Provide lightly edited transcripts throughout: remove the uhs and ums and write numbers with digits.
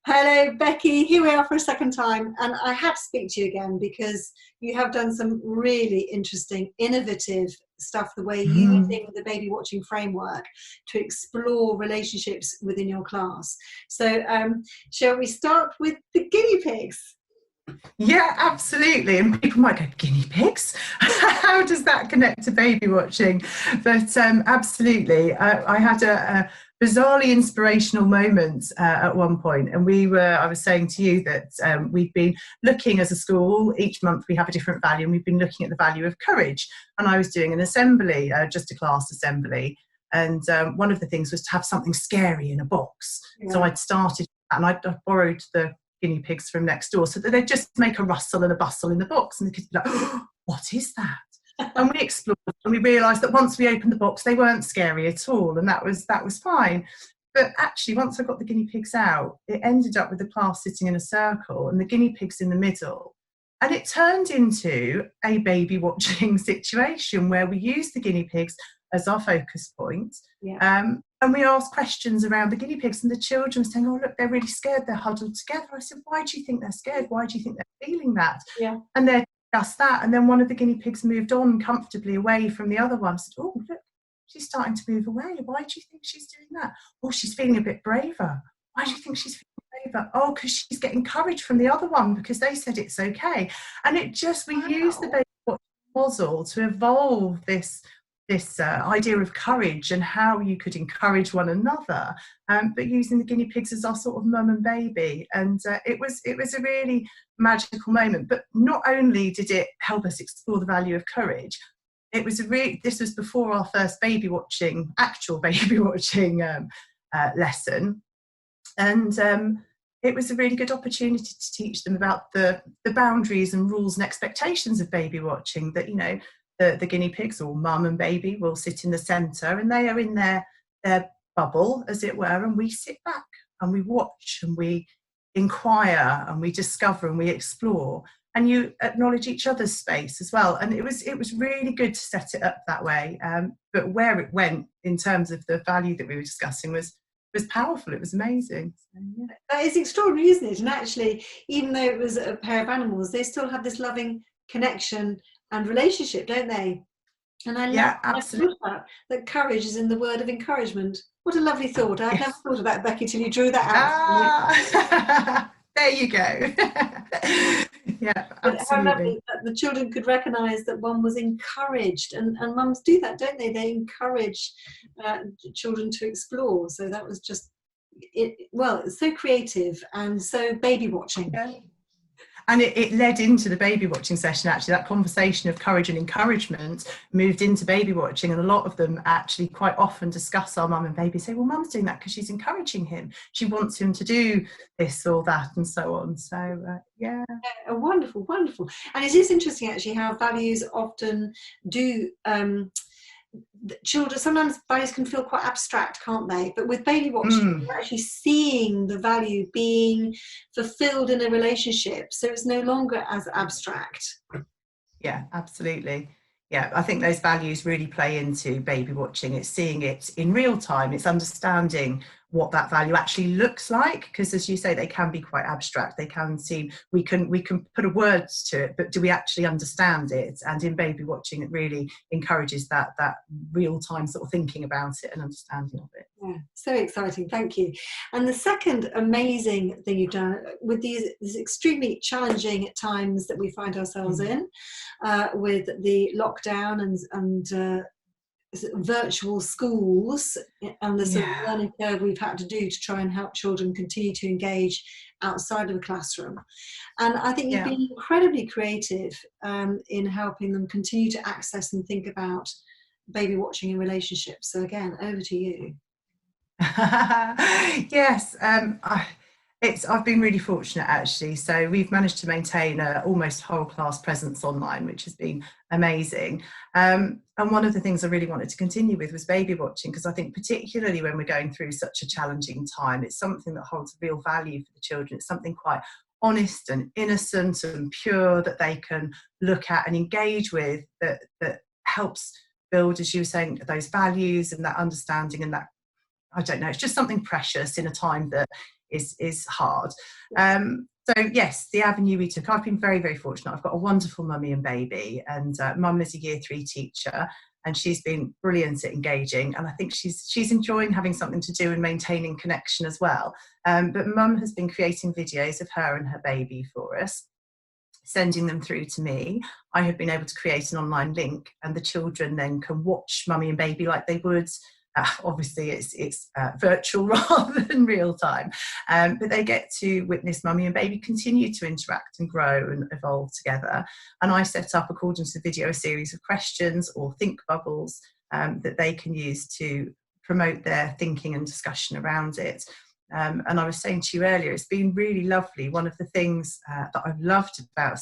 Hello, Becky. Here we are for a second time, and I have to speak to you again because you have done some really interesting, innovative stuff. The way Mm. using the baby watching framework to explore relationships within your class. So, shall we start with the guinea pigs? Yeah, absolutely. And people might go, guinea pigs? How does that connect to baby watching? But absolutely. I had a bizarrely inspirational moment at one point. And I was saying to you that we've been looking as a school, each month we have a different value, and we've been looking at the value of courage. And I was doing an assembly, just a class assembly. And one of the things was to have something scary in a box. So Yeah. I'd started and I'd borrowed the guinea pigs from next door so that they'd just make a rustle and a bustle in the box, and the kids would be like, oh, what is that? And we explored and we realised that once we opened the box they weren't scary at all, and that was fine. But actually, once I got the guinea pigs out, it ended up with the class sitting in a circle and the guinea pigs in the middle, and it turned into a baby watching situation where we used the guinea pigs as our focus point. Yeah. And we asked questions around the guinea pigs, and the children were saying, oh, look, they're really scared, they're huddled together. I said, why do you think they're scared? Why do you think they're feeling that? Yeah. And they're just that. And then one of the guinea pigs moved on comfortably away from the other one. I said, oh, look, she's starting to move away. Why do you think she's doing that? Oh, she's feeling a bit braver. Why do you think she's feeling braver? Oh, because she's getting courage from the other one because they said it's okay. And we used the baby watching model to evolve this idea of courage and how you could encourage one another, but using the guinea pigs as our sort of mum and baby. And it was a really magical moment. But not only did it help us explore the value of courage, this was before our first actual baby watching lesson. And it was a really good opportunity to teach them about the boundaries and rules and expectations of baby watching, that, you know, the guinea pigs, or mum and baby, will sit in the centre and they are in their bubble, as it were, and we sit back and we watch and we inquire and we discover and we explore, and you acknowledge each other's space as well. And it was really good to set it up that way. But where it went in terms of the value that we were discussing was powerful. It was amazing. So, yeah. That is extraordinary, isn't it? And actually, even though it was a pair of animals, they still have this loving connection and relationship, don't they? And I love Absolutely. that courage is in the word of encouragement. What a lovely thought. I'd never thought of that, Becky, till you drew that out. There you go. Yeah, but how absolutely. lovely that the children could recognise that one was encouraged, and mums do that, don't they? They encourage children to explore. So that was just it's so creative and so baby watching. Yeah. And it led into the baby watching session, actually. That conversation of courage and encouragement moved into baby watching, and a lot of them actually quite often discuss our mum and baby, say, well, mum's doing that because she's encouraging him. She wants him to do this or that and so on. So, yeah. Wonderful, wonderful. And it is interesting, actually, how values often do... children, sometimes values can feel quite abstract, can't they? But with baby watching, you're actually seeing the value being fulfilled in a relationship, so it's no longer as abstract. Yeah, absolutely. Yeah, I think those values really play into baby watching. It's seeing it in real time. It's understanding what that value actually looks like, because, as you say, they can be quite abstract. They can seem, we can put a words to it, but do we actually understand it? And in baby watching, it really encourages that real time sort of thinking about it and understanding of it. Yeah, so exciting. Thank you. And the second amazing thing you've done with these extremely challenging times that we find ourselves in, with the lockdown and virtual schools and the sort of learning curve we've had to do to try and help children continue to engage outside of the classroom. And I think you've been incredibly creative in helping them continue to access and think about baby watching in relationships. So again, over to you. Yes, I've been really fortunate, actually. So we've managed to maintain a almost whole class presence online, which has been amazing. And one of the things I really wanted to continue with was baby watching, because I think particularly when we're going through such a challenging time, it's something that holds real value for the children. It's something quite honest and innocent and pure that they can look at and engage with, that helps build, as you were saying, those values and that understanding and that, I don't know, it's just something precious in a time that is hard. So yes, the avenue we took, I've been very, very fortunate. I've got a wonderful mummy and baby, and mum is a year 3 teacher, and she's been brilliant at engaging, and I think she's enjoying having something to do and maintaining connection as well. But mum has been creating videos of her and her baby for us, sending them through to me. I have been able to create an online link, and the children then can watch mummy and baby like they would. Obviously it's virtual rather than real time, but they get to witness mummy and baby continue to interact and grow and evolve together. And I set up, according to the video, a series of questions or think bubbles that they can use to promote their thinking and discussion around it. And I was saying to you earlier, it's been really lovely. One of the things that I've loved about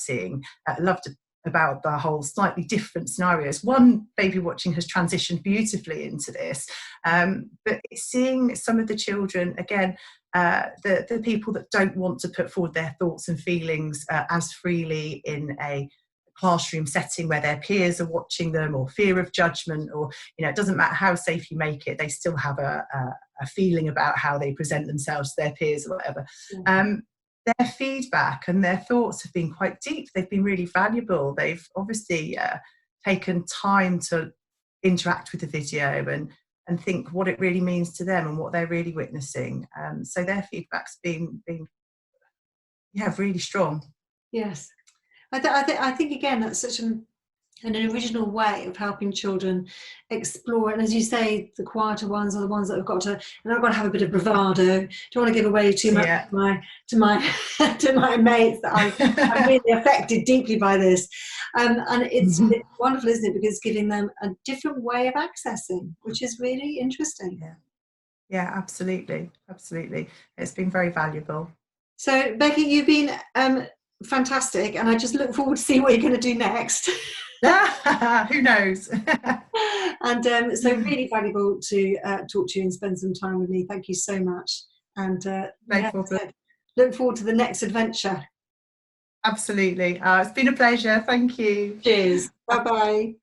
about the whole slightly different scenarios. One, Babywatching has transitioned beautifully into this, but seeing some of the children, again, the people that don't want to put forward their thoughts and feelings as freely in a classroom setting where their peers are watching them, or fear of judgment, or, you know, it doesn't matter how safe you make it, they still have a feeling about how they present themselves to their peers or whatever. Their feedback and their thoughts have been quite deep. They've been really valuable. They've obviously taken time to interact with the video and think what it really means to them and what they're really witnessing. So their feedback's been really strong. Yes, I think again that's such an original way of helping children explore. And as you say, the quieter ones are the ones that have got to, and I've got to have a bit of bravado. Don't want to give away too much to my mates that I'm really affected deeply by this. And it's wonderful, isn't it? Because it's giving them a different way of accessing, which is really interesting. Yeah, absolutely. It's been very valuable. So Becky, you've been fantastic, and I just look forward to seeing what you're going to do next. Who knows? And so really valuable to talk to you and spend some time with me. Thank you so much. And look forward to the next adventure. Absolutely. It's been a pleasure. Thank you. Cheers. Bye-bye.